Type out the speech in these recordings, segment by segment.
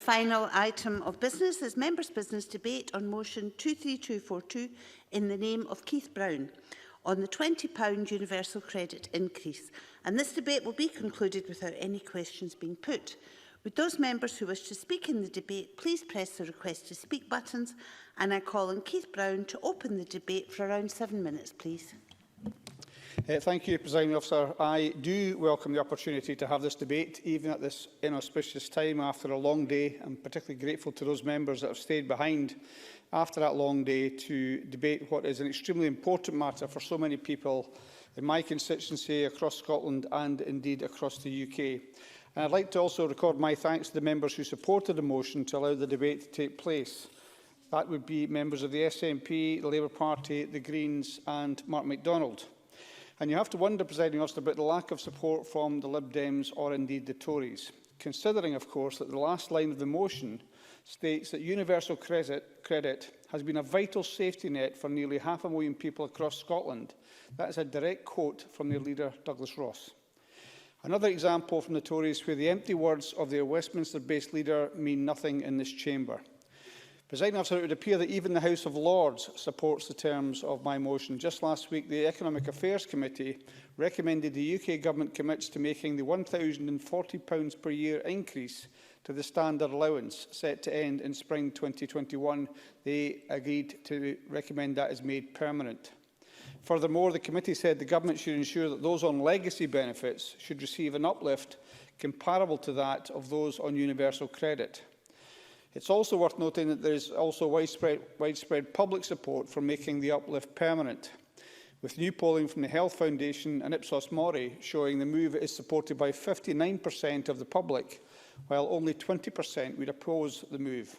Final item of business is members' business debate on motion 23242 in the name of Keith Brown on the £20 universal credit increase. And this debate will be concluded without any questions being put. Would those members who wish to speak in the debate please press the request to speak buttons, and I call on Keith Brown to open the debate for around 7 minutes, please. Thank you, Presiding Officer. I do welcome the opportunity to have this debate, even at this inauspicious time after a long day. I'm particularly grateful to those members that have stayed behind after that long day to debate what is an extremely important matter for so many people in my constituency, across Scotland and indeed across the UK. And I'd like to also record my thanks to the members who supported the motion to allow the debate to take place. That would be members of the SNP, the Labour Party, the Greens and Mark MacDonald. And you have to wonder, Presiding Officer, about the lack of support from the Lib Dems or indeed the Tories, considering, of course, that the last line of the motion states that universal credit has been a vital safety net for nearly 500,000 people across Scotland. That is a direct quote from their leader, Douglas Ross. Another example from the Tories where the empty words of their Westminster-based leader mean nothing in this chamber. Presiding Officer, it would appear that even the House of Lords supports the terms of my motion. Just last week, the Economic Affairs Committee recommended the UK Government commits to making the £1,040 per year increase to the standard allowance set to end in spring 2021. They agreed to recommend that is made permanent. Furthermore, the committee said the Government should ensure that those on legacy benefits should receive an uplift comparable to that of those on universal credit. It's also worth noting that there is also widespread public support for making the uplift permanent, with new polling from the Health Foundation and Ipsos Mori showing the move is supported by 59% of the public, while only 20% would oppose the move.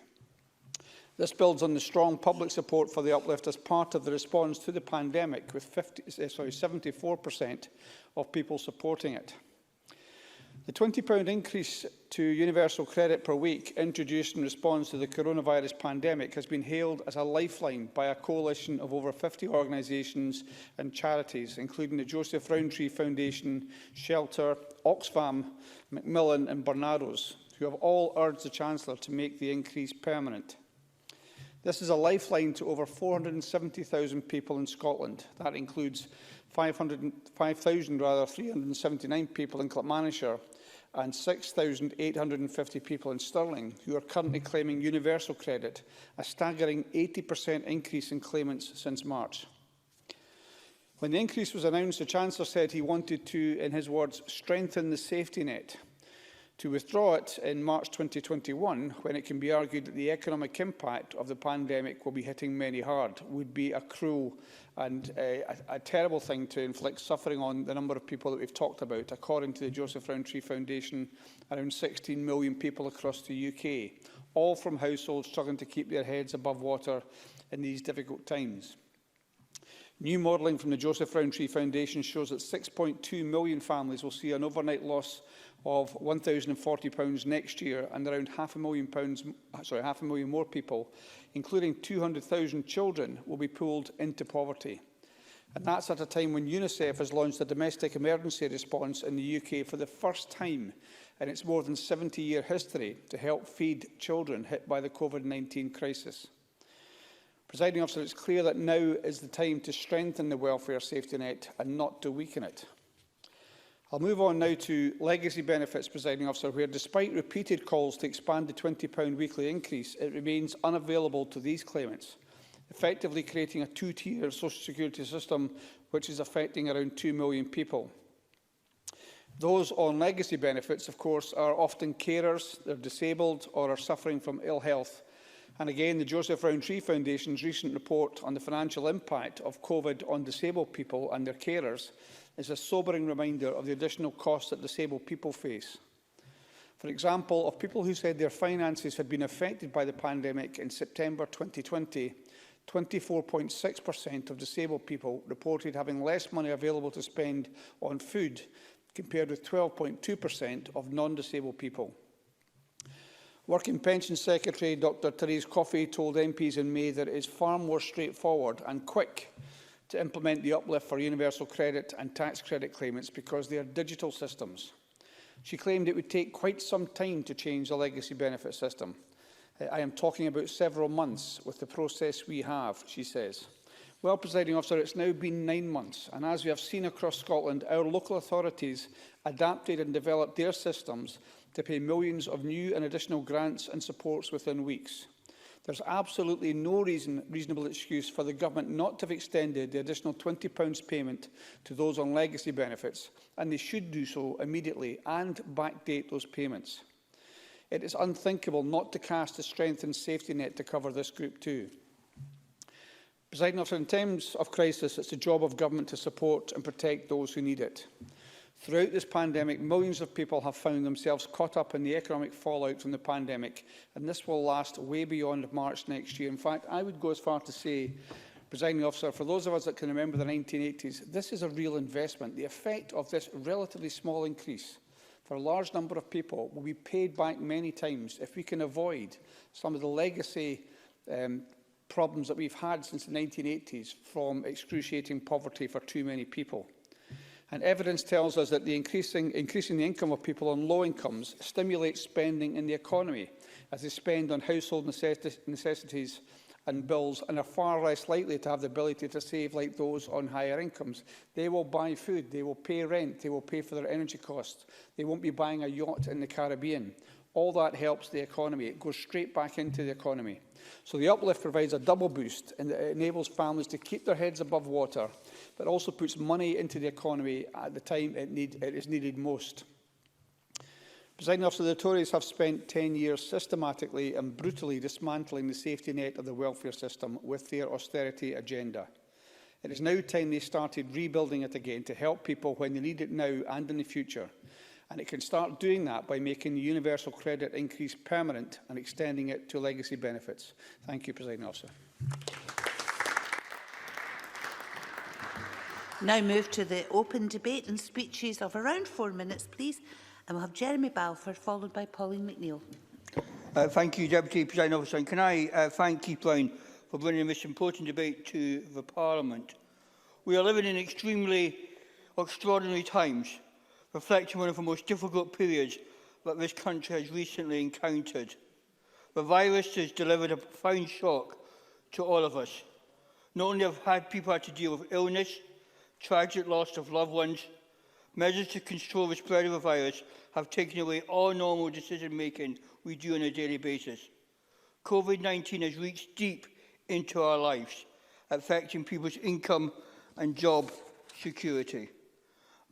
This builds on the strong public support for the uplift as part of the response to the pandemic, with 74% of people supporting it. The £20 increase to universal credit per week, introduced in response to the coronavirus pandemic, has been hailed as a lifeline by a coalition of over 50 organisations and charities, including the Joseph Rowntree Foundation, Shelter, Oxfam, Macmillan and Barnados, who have all urged the Chancellor to make the increase permanent. This is a lifeline to over 470,000 people in Scotland. That includes 5,379 people in Clackmannanshire and 6,850 people in Stirling who are currently claiming universal credit, a staggering 80% increase in claimants since March. When the increase was announced, the Chancellor said he wanted to, in his words, strengthen the safety net. To withdraw it in March 2021, when it can be argued that the economic impact of the pandemic will be hitting many hard, would be a cruel and a terrible thing to inflict suffering on the number of people that we've talked about. According to the Joseph Rowntree Foundation, around 16 million people across the UK, all from households struggling to keep their heads above water in these difficult times. New modelling from the Joseph Rowntree Foundation shows that 6.2 million families will see an overnight loss of £1,040 next year, and around half a million more people, including 200,000 children, will be pulled into poverty. And that's at a time when UNICEF has launched a domestic emergency response in the UK for the first time in its more than 70-year history to help feed children hit by the COVID-19 crisis. Presiding Officer, it's clear that now is the time to strengthen the welfare safety net and not to weaken it. I'll move on now to legacy benefits, Presiding Officer, where despite repeated calls to expand the £20 weekly increase, it remains unavailable to these claimants, effectively creating a two-tier social security system which is affecting around 2 million people. Those on legacy benefits, of course, are often carers, they're disabled or are suffering from ill health. And again, the Joseph Rowntree Foundation's recent report on the financial impact of COVID on disabled people and their carers is a sobering reminder of the additional costs that disabled people face. For example, of people who said their finances had been affected by the pandemic in September 2020, 24.6% of disabled people reported having less money available to spend on food, compared with 12.2% of non-disabled people. Working Pensions Secretary Dr Therese Coffey told MPs in May that it is far more straightforward and quick to implement the uplift for universal credit and tax credit claimants because they are digital systems. She claimed it would take quite some time to change the legacy benefit system. I am talking about several months with the process we have, she says. Well, Presiding Officer, it's now been 9 months, and as we have seen across Scotland, our local authorities adapted and developed their systems to pay millions of new and additional grants and supports within weeks. There's absolutely no reasonable excuse for the Government not to have extended the additional £20 payment to those on legacy benefits, and they should do so immediately and backdate those payments. It is unthinkable not to cast a strengthened safety net to cover this group too. Presiding Officer, in times of crisis, it's the job of government to support and protect those who need it. Throughout this pandemic, millions of people have found themselves caught up in the economic fallout from the pandemic, and this will last way beyond March next year. In fact, I would go as far to say, Presiding Officer, for those of us that can remember the 1980s, this is a real investment. The effect of this relatively small increase for a large number of people will be paid back many times if we can avoid some of the legacy problems that we've had since the 1980s from excruciating poverty for too many people. And evidence tells us that the increasing the income of people on low incomes stimulates spending in the economy as they spend on household necessities and bills and are far less likely to have the ability to save like those on higher incomes. They will buy food, they will pay rent, they will pay for their energy costs. They won't be buying a yacht in the Caribbean. All that helps the economy. It goes straight back into the economy. So the uplift provides a double boost and it enables families to keep their heads above water, but also puts money into the economy at the time it is needed most. Presiding Officer, the Tories have spent 10 years systematically and brutally dismantling the safety net of the welfare system with their austerity agenda. It is now time they started rebuilding it again to help people when they need it now and in the future. And it can start doing that by making the universal credit increase permanent and extending it to legacy benefits. Thank you, Presiding Officer. Now move to the open debate and speeches of around 4 minutes, please. And we'll have Jeremy Balfour, followed by Pauline McNeill. Thank you, Deputy Presiding Officer. And can I thank Keith Brown for bringing this important debate to the Parliament. We are living in extremely extraordinary times, reflecting one of the most difficult periods that this country has recently encountered. The virus has delivered a profound shock to all of us. Not only have people had to deal with illness, tragic loss of loved ones, measures to control the spread of the virus have taken away all normal decision-making we do on a daily basis. COVID-19 has reached deep into our lives, affecting people's income and job security.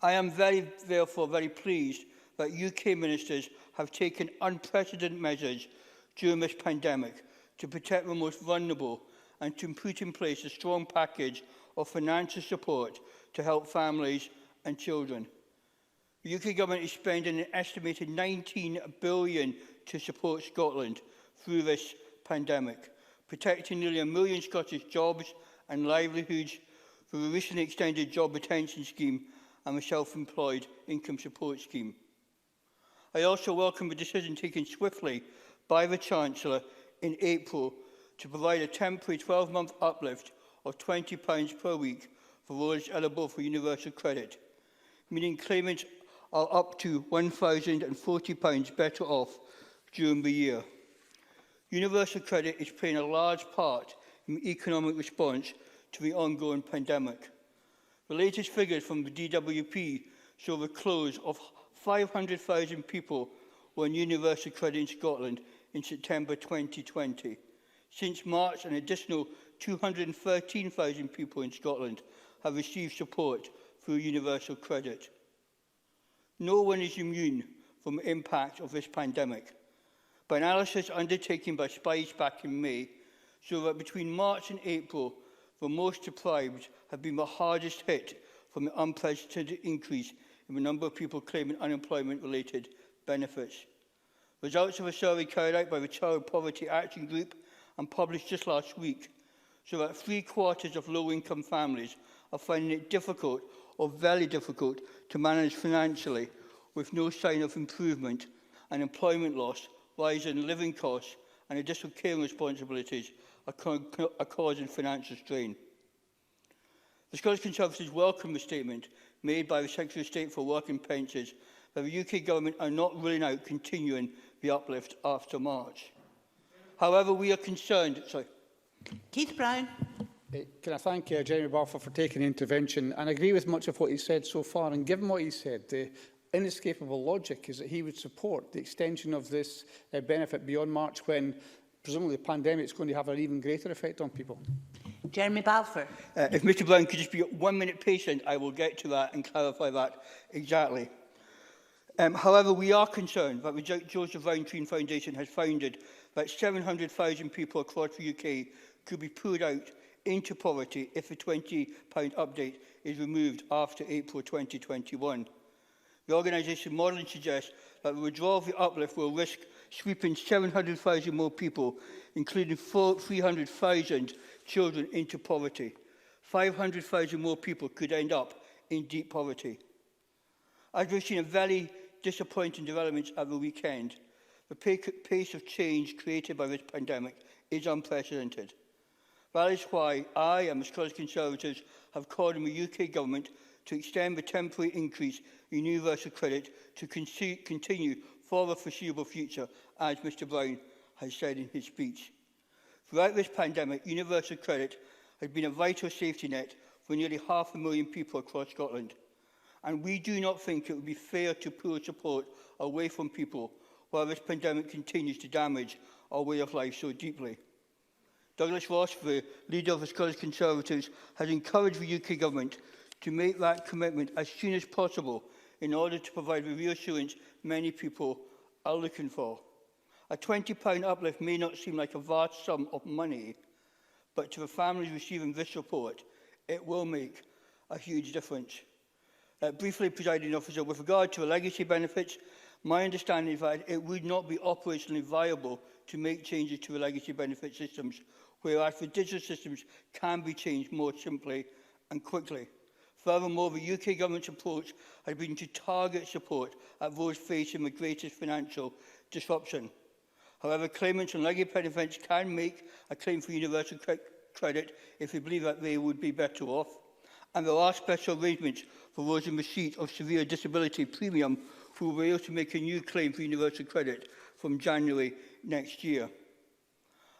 I am therefore very pleased that UK ministers have taken unprecedented measures during this pandemic to protect the most vulnerable and to put in place a strong package of financial support to help families and children. The UK Government is spending an estimated £19 billion to support Scotland through this pandemic, protecting nearly 1 million Scottish jobs and livelihoods through the recently extended Job Retention Scheme and the Self-Employed Income Support Scheme. I also welcome the decision taken swiftly by the Chancellor in April to provide a temporary 12-month uplift of £20 per week for those eligible for universal credit, meaning claimants are up to £1,040 better off during the year. Universal credit is playing a large part in the economic response to the ongoing pandemic. The latest figures from the DWP show the close of 500,000 people were on universal credit in Scotland in September 2020. Since March, an additional 213,000 people in Scotland have received support through universal credit. No one is immune from the impact of this pandemic. But analysis undertaken by Spice back in May show that between March and April, the most deprived have been the hardest hit from the unprecedented increase in the number of people claiming unemployment-related benefits. Results of a survey carried out by the Child Poverty Action Group and published just last week show that 3/4 of low-income families are finding it difficult or very difficult to manage financially, with no sign of improvement, and employment loss, rising living costs and additional caring responsibilities are causing financial strain. The Scottish Conservatives welcome the statement made by the Secretary of State for Work and Pensions that the UK Government are not ruling out continuing the uplift after March. However, we are concerned... Sorry. Keith Brown. Can I thank Jeremy Balfour for taking the intervention and agree with much of what he said so far. And given what he said, the inescapable logic is that he would support the extension of this benefit beyond March, when presumably the pandemic is going to have an even greater effect on people. Jeremy Balfour. If Mr Brown could just be 1 minute patient, I will get to that and clarify that exactly. However, we are concerned that the Joseph Rowntree Foundation has found that 700,000 people across the UK could be pulled out into poverty if the £20 update is removed after April 2021. The organisation modelling suggests that the withdrawal of the uplift will risk sweeping 700,000 more people, including 300,000 children, into poverty. 500,000 more people could end up in deep poverty. As we've seen a very disappointing developments at the weekend, the pace of change created by this pandemic is unprecedented. That is why I and the Scottish Conservatives have called on the UK Government to extend the temporary increase in universal credit to continue for the foreseeable future, as Mr Brown has said in his speech. Throughout this pandemic, universal credit has been a vital safety net for nearly 500,000 people across Scotland. And we do not think it would be fair to pull support away from people while this pandemic continues to damage our way of life so deeply. Douglas Ross, the leader of the Scottish Conservatives, has encouraged the UK Government to make that commitment as soon as possible in order to provide the reassurance many people are looking for. A £20 uplift may not seem like a vast sum of money, but to the families receiving this support, it will make a huge difference. Briefly, Presiding Officer, with regard to the legacy benefits, my understanding is that it would not be operationally viable to make changes to the legacy benefit systems, whereas the digital systems can be changed more simply and quickly. Furthermore, the UK Government's approach has been to target support at those facing the greatest financial disruption. However, claimants on legacy benefits can make a claim for universal credit if they believe that they would be better off. And there are special arrangements for those in receipt of severe disability premium who will be able to make a new claim for universal credit from January next year.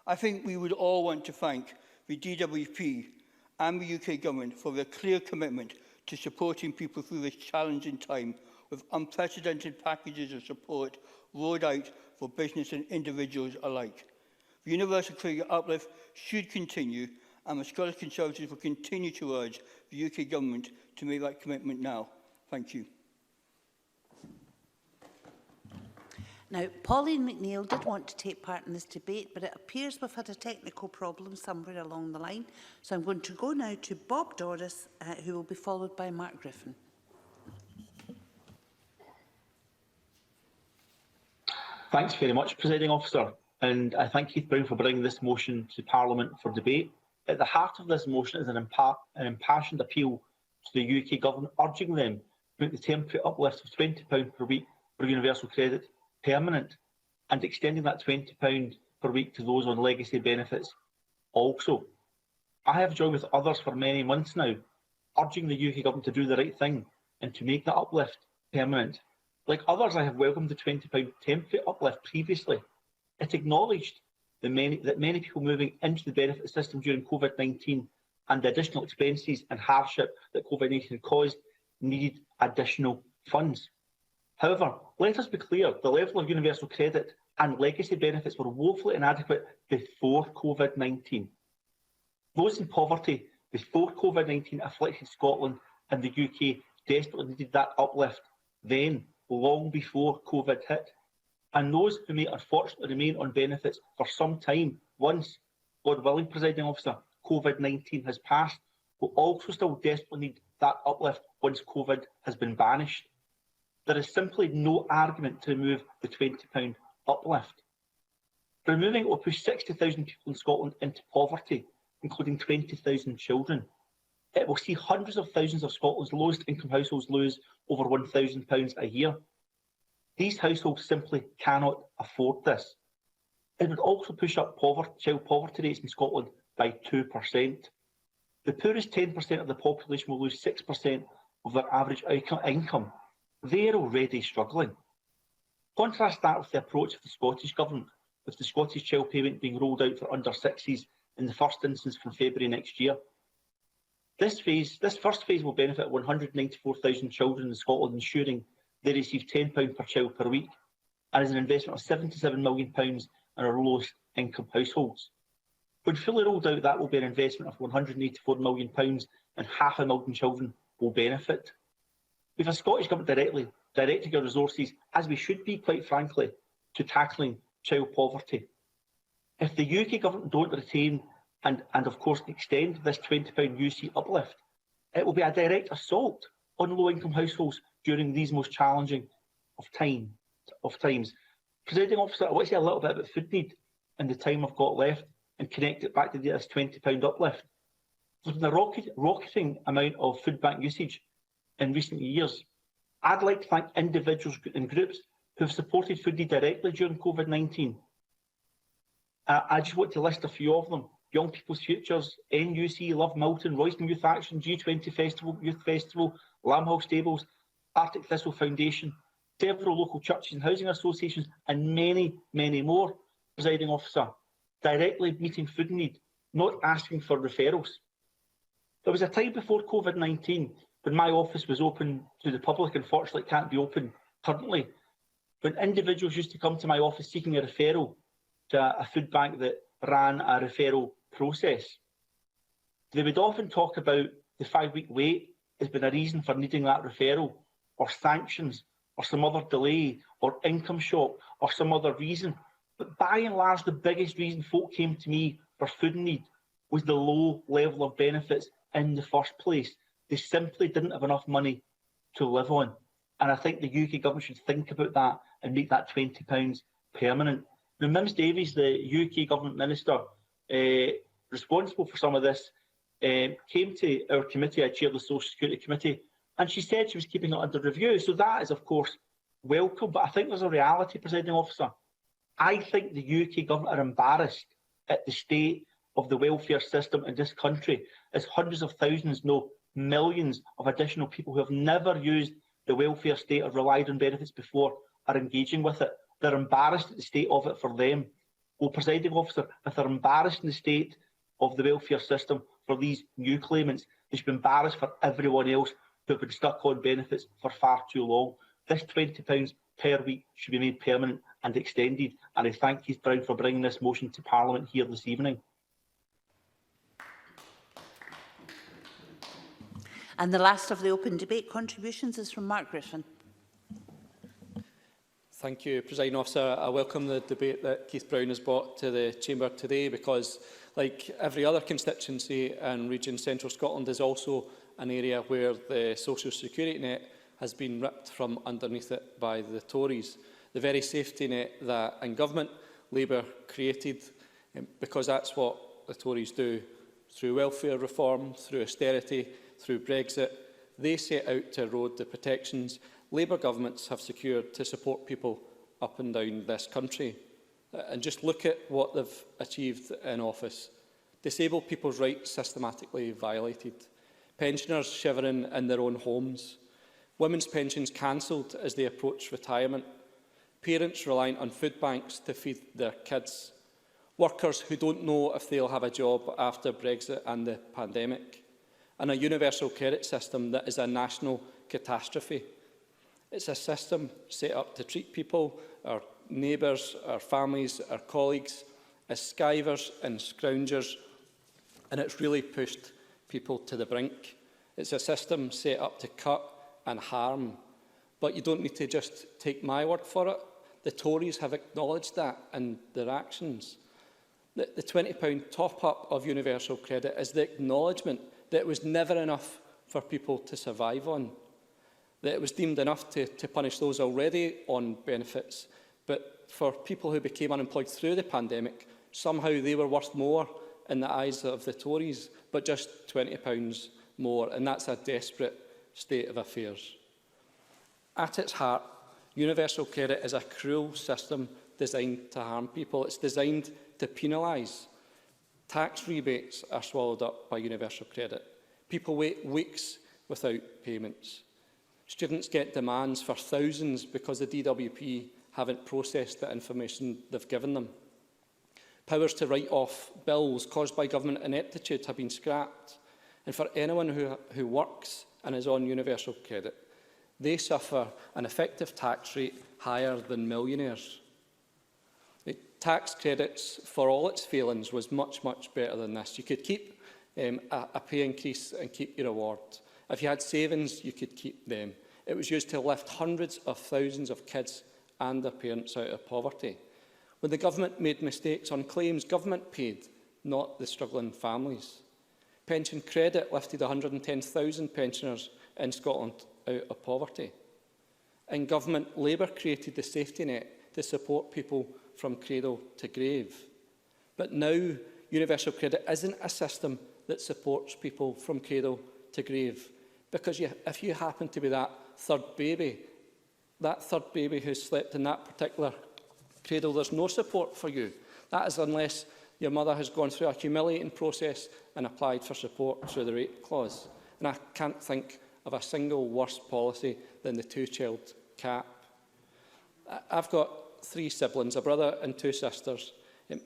I think we would all want to thank the DWP and the UK Government for their clear commitment to supporting people through this challenging time, with unprecedented packages of support rolled out for business and individuals alike. The universal credit uplift should continue, and the Scottish Conservatives will continue to urge the UK Government to make that commitment now. Thank you. Now, Pauline McNeill did want to take part in this debate, but it appears we've had a technical problem somewhere along the line. So I'm going to go now to Bob Doris, who will be followed by Mark Griffin. Thanks very much, Presiding Officer, and I thank Keith Brown for bringing this motion to Parliament for debate. At the heart of this motion is an impassioned appeal to the UK Government, urging them to make the temporary uplift of £20 per week for universal credit permanent, and extending that £20 per week to those on legacy benefits also. I have joined with others for many months now, urging the UK Government to do the right thing and to make that uplift permanent. Like others, I have welcomed the £20 temporary uplift previously. It acknowledged that many people moving into the benefit system during COVID-19 and the additional expenses and hardship that COVID-19 caused needed additional funds. However, let us be clear, the level of universal credit and legacy benefits were woefully inadequate before COVID-19. Those in poverty before COVID-19 afflicted Scotland and the UK desperately needed that uplift then, long before COVID hit. And those who may unfortunately remain on benefits for some time, once, God willing, Presiding Officer, COVID-19 has passed, will also still desperately need that uplift once COVID has been banished. There is simply no argument to remove the £20 uplift. Removing it will push 60,000 people in Scotland into poverty, including 20,000 children. It will see hundreds of thousands of Scotland's lowest income households lose over £1,000 a year. These households simply cannot afford this. It would also push up child poverty rates in Scotland by 2%. The poorest 10% of the population will lose 6% of their average income. They're already struggling. Contrast that with the approach of the Scottish Government, with the Scottish Child Payment being rolled out for under-6s in the first instance from February next year. This first phase will benefit 194,000 children in Scotland, ensuring they receive £10 per child per week, and is an investment of £77 million in our lowest income households. When fully rolled out, that will be an investment of £184 million, and 500,000 children will benefit. We have a Scottish Government directing our resources, as we should be, quite frankly, to tackling child poverty. If the UK Government don't retain and of course extend this £20 UC uplift, it will be a direct assault on low-income households during these most challenging of times. Presiding Officer, I want to say a little bit about food need in the time I've got left and connect it back to this £20 uplift. With the rocketing amount of food bank usage in recent years, I'd like to thank individuals and groups who have supported food need directly during COVID-19. I just want to list a few of them: Young People's Futures, NUC, Love Milton, Royston Youth Action, G20 Festival, Youth Festival, Lambhall Stables, Arctic Thistle Foundation, several local churches and housing associations, and many, many more, Presiding Officer, directly meeting food need, not asking for referrals. There was a time before COVID-19 when my office was open to the public. Unfortunately, it can't be open currently. When individuals used to come to my office seeking a referral to a food bank that ran a referral process, they would often talk about the 5-week wait as being a reason for needing that referral, or sanctions, or some other delay, or income shock, or some other reason. But by and large, the biggest reason folk came to me for food need was the low level of benefits in the first place. They simply didn't have enough money to live on. And I think the UK Government should think about that and make that £20 permanent. Now, Mims Davies, the UK Government Minister responsible for some of this, came to our committee. I chair the Social Security Committee, and she said she was keeping it under review. So that is, of course, welcome. But I think there's a reality, Presiding Officer. I think the UK Government are embarrassed at the state of the welfare system in this country, as hundreds of thousands, no, millions of additional people who have never used the welfare state or relied on benefits before are engaging with it. They're embarrassed at the state of it for them. Well, Presiding Officer, if they're embarrassed in the state of the welfare system for these new claimants, they should be embarrassed for everyone else who have been stuck on benefits for far too long. This £20 per week should be made permanent and extended, and I thank Keith Brown for bringing this motion to Parliament here this evening. And the last of the open debate contributions is from Mark Griffin. Thank you, Presiding Officer. I welcome the debate that Keith Brown has brought to the Chamber today, because, like every other constituency and region, Central Scotland is also an area where the social security net has been ripped from underneath it by the Tories. The very safety net that in government Labour created, because that's what the Tories do through welfare reform, through austerity, through Brexit. They set out to erode the protections Labour governments have secured to support people up and down this country. And just look at what they've achieved in office. Disabled people's rights systematically violated. Pensioners shivering in their own homes. Women's pensions cancelled as they approach retirement. Parents reliant on food banks to feed their kids. Workers who don't know if they'll have a job after Brexit and the pandemic. And a universal credit system that is a national catastrophe. It's a system set up to treat people, our neighbours, our families, our colleagues, as skivers and scroungers, and it's really pushed people to the brink. It's a system set up to cut and harm. But you don't need to just take my word for it. The Tories have acknowledged that in their actions. The £20 top-up of universal credit is the acknowledgement that it was never enough for people to survive on. That it was deemed enough to punish those already on benefits, but for people who became unemployed through the pandemic, somehow they were worth more in the eyes of the Tories, but just £20 more, and that's a desperate state of affairs. At its heart, universal credit is a cruel system designed to harm people. It's designed to penalise. Tax rebates are swallowed up by universal credit. People wait weeks without payments. Students get demands for thousands because the DWP haven't processed the information they've given them. Powers to write off bills caused by government ineptitude have been scrapped. And for anyone who works and is on universal credit, they suffer an effective tax rate higher than millionaires. The tax credits, for all its failings, was much, much better than this. You could keep a pay increase and keep your reward. If you had savings, you could keep them. It was used to lift hundreds of thousands of kids and their parents out of poverty. When the government made mistakes on claims, government paid, not the struggling families. Pension credit lifted 110,000 pensioners in Scotland out of poverty. In government, Labour created the safety net to support people from cradle to grave. But now, universal credit isn't a system that supports people from cradle to grave. Because if you happen to be that third baby who slept in that particular cradle, there's no support for you. That is unless your mother has gone through a humiliating process and applied for support through the rape clause. And I can't think of a single worse policy than the two-child cap. I've got 3 siblings, a brother and 2 sisters.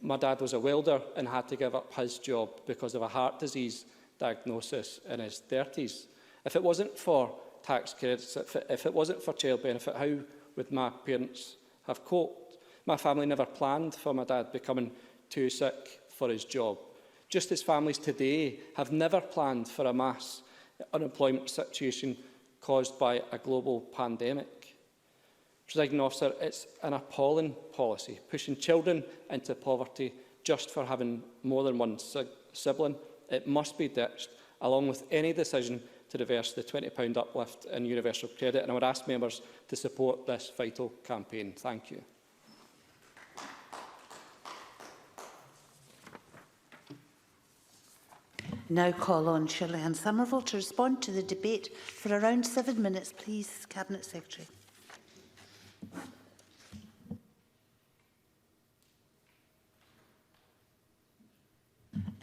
My dad was a welder and had to give up his job because of a heart disease diagnosis in his 30s. If it wasn't for tax credits, if it wasn't for child benefit, how would my parents have coped? My family never planned for my dad becoming too sick for his job. Just as families today have never planned for a mass unemployment situation caused by a global pandemic. Presiding Officer, it's an appalling policy, pushing children into poverty just for having more than one sibling. It must be ditched, along with any decision to reverse the £20 uplift in universal credit. And I would ask members to support this vital campaign. Thank you. Now call on Shirley-Ann Somerville to respond to the debate for around 7 minutes, please, Cabinet Secretary.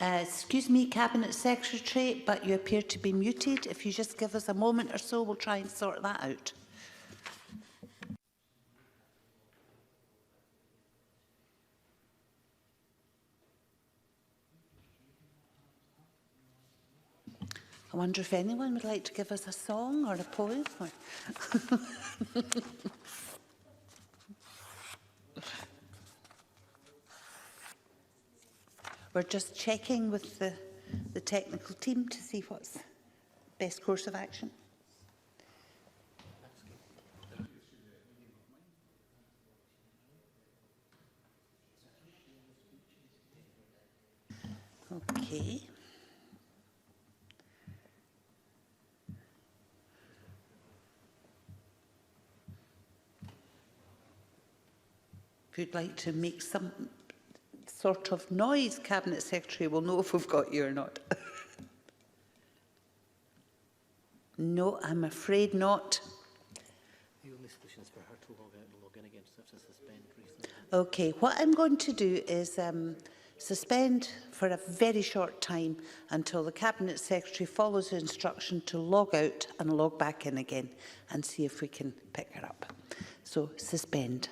Excuse me, Cabinet Secretary, but you appear to be muted. If you just give us a moment or so, we'll try and sort that out. I wonder if anyone would like to give us a song or a poem. We're just checking with the technical team to see what's best course of action. Okay. If you'd like to make some sort of noise, Cabinet Secretary, we'll know if we've got you or not. No, I'm afraid not. The only solution is for her to log out and log in again, so to suspend recently. Okay, what I'm going to do is suspend for a very short time until the Cabinet Secretary follows the instruction to log out and log back in again and see if we can pick her up. So, suspend.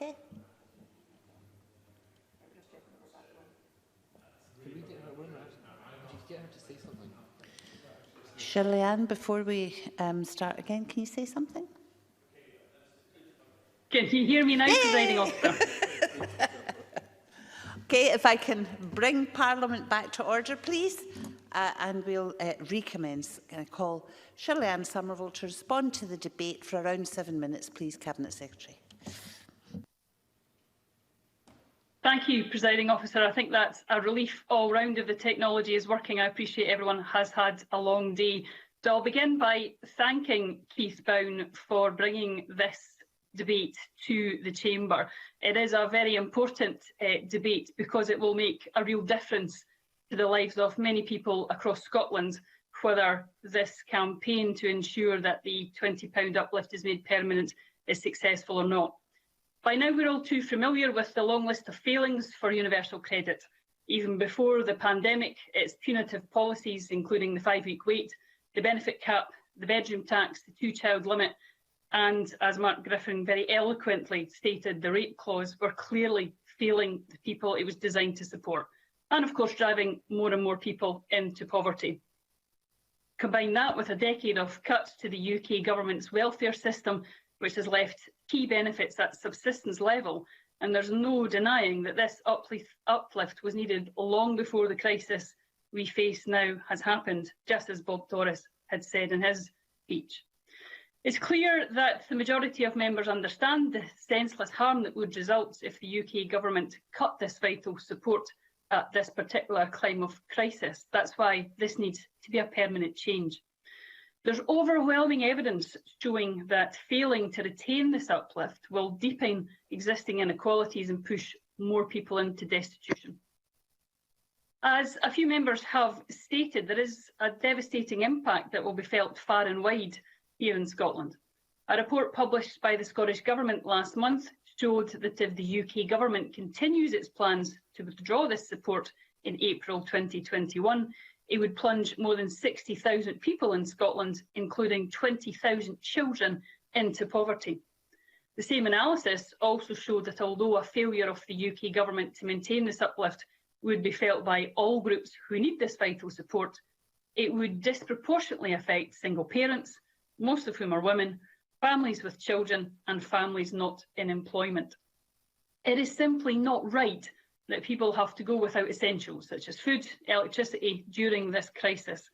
Okay. Can we get her one? Just get her to say something. Shirley-Ann, before we start again, can you say something? Can you hear me now, Presiding Officer? Okay, if I can bring Parliament back to order, please, and we'll recommence. Can I call Shirley-Ann Somerville to respond to the debate for around 7 minutes, please, Cabinet Secretary. Thank you, Presiding Officer. I think that's a relief all round if the technology is working. I appreciate everyone has had a long day. So I'll begin by thanking Keith Brown for bringing this debate to the Chamber. It is a very important debate because it will make a real difference to the lives of many people across Scotland, whether this campaign to ensure that the £20 uplift is made permanent is successful or not. By now, we're all too familiar with the long list of failings for universal credit. Even before the pandemic, its punitive policies, including the 5-week wait, the benefit cap, the bedroom tax, the 2-child limit, and, as Mark Griffin very eloquently stated, the rape clause were clearly failing the people it was designed to support, and of course driving more and more people into poverty. Combine that with a decade of cuts to the UK government's welfare system, which has left key benefits at subsistence level, and there's no denying that this uplift was needed long before the crisis we face now has happened, just as Bob Doris had said in his speech. It's clear that the majority of members understand the senseless harm that would result if the UK government cut this vital support at this particular time of crisis. That's why this needs to be a permanent change. There's overwhelming evidence showing that failing to retain this uplift will deepen existing inequalities and push more people into destitution. As a few members have stated, there is a devastating impact that will be felt far and wide here in Scotland. A report published by the Scottish Government last month showed that if the UK Government continues its plans to withdraw this support in April 2021, it would plunge more than 60,000 people in Scotland, including 20,000 children, into poverty. The same analysis also showed that although a failure of the UK Government to maintain this uplift would be felt by all groups who need this vital support, it would disproportionately affect single parents, most of whom are women, families with children and families not in employment. It is simply not right that people have to go without essentials such as food, electricity during this crisis.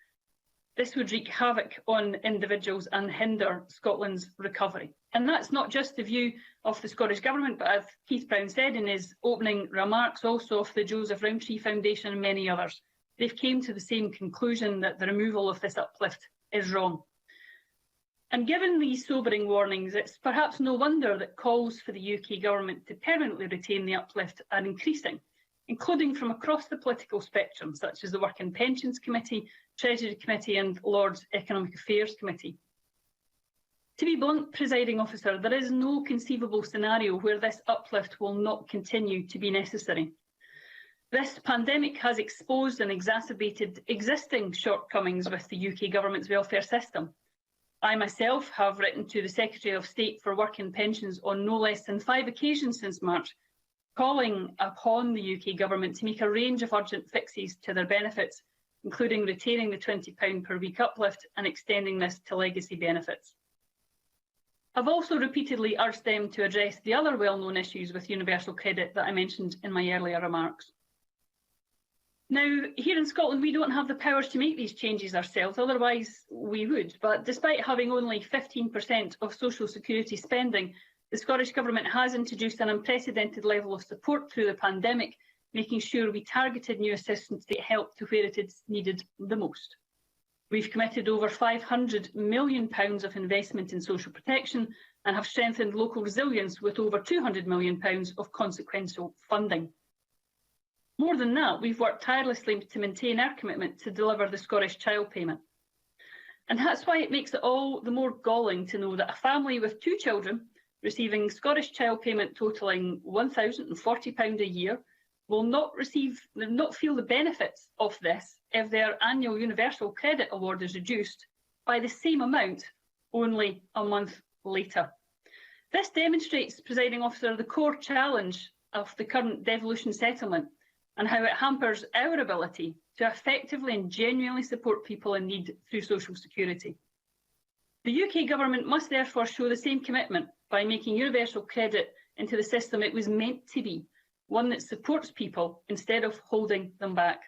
This would wreak havoc on individuals and hinder Scotland's recovery. And that's not just the view of the Scottish Government, but as Keith Brown said in his opening remarks, also of the Joseph Rowntree Foundation and many others. They've came to the same conclusion that the removal of this uplift is wrong. And given these sobering warnings, it's perhaps no wonder that calls for the UK Government to permanently retain the uplift are increasing, including from across the political spectrum, such as the Work and Pensions Committee, Treasury Committee and Lord's Economic Affairs Committee. To be blunt, Presiding Officer, there is no conceivable scenario where this uplift will not continue to be necessary. This pandemic has exposed and exacerbated existing shortcomings with the UK Government's welfare system. I myself have written to the Secretary of State for Work and Pensions on no less than 5 occasions since March, calling upon the UK Government to make a range of urgent fixes to their benefits, including retaining the £20 per week uplift and extending this to legacy benefits. I've also repeatedly urged them to address the other well-known issues with universal credit that I mentioned in my earlier remarks. Now, here in Scotland, we don't have the powers to make these changes ourselves, otherwise we would. But despite having only 15% of social security spending, the Scottish Government has introduced an unprecedented level of support through the pandemic, making sure we targeted new assistance to get help to where it is needed the most. We've committed over £500 million of investment in social protection and have strengthened local resilience with over £200 million of consequential funding. More than that, we've worked tirelessly to maintain our commitment to deliver the Scottish Child Payment. And that's why it makes it all the more galling to know that a family with 2 children receiving Scottish Child Payment totalling £1,040 a year will not feel the benefits of this if their annual Universal Credit Award is reduced by the same amount only a month later. This demonstrates, Presiding Officer, the core challenge of the current devolution settlement and how it hampers our ability to effectively and genuinely support people in need through social security. The UK Government must therefore show the same commitment by making universal credit into the system it was meant to be, one that supports people instead of holding them back.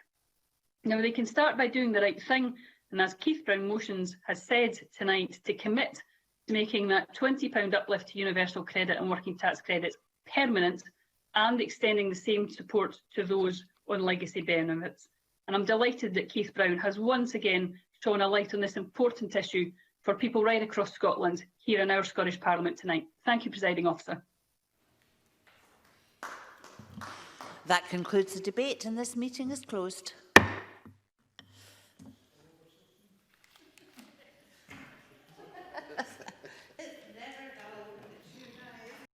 Now, they can start by doing the right thing, and as Keith Brown Motions has said tonight, to commit to making that £20 uplift to universal credit and working tax credits permanent and extending the same support to those on legacy benefits. And I'm delighted that Keith Brown has once again shone a light on this important issue for people right across Scotland here in our Scottish Parliament tonight. Thank you, Presiding Officer. That concludes the debate and this meeting is closed.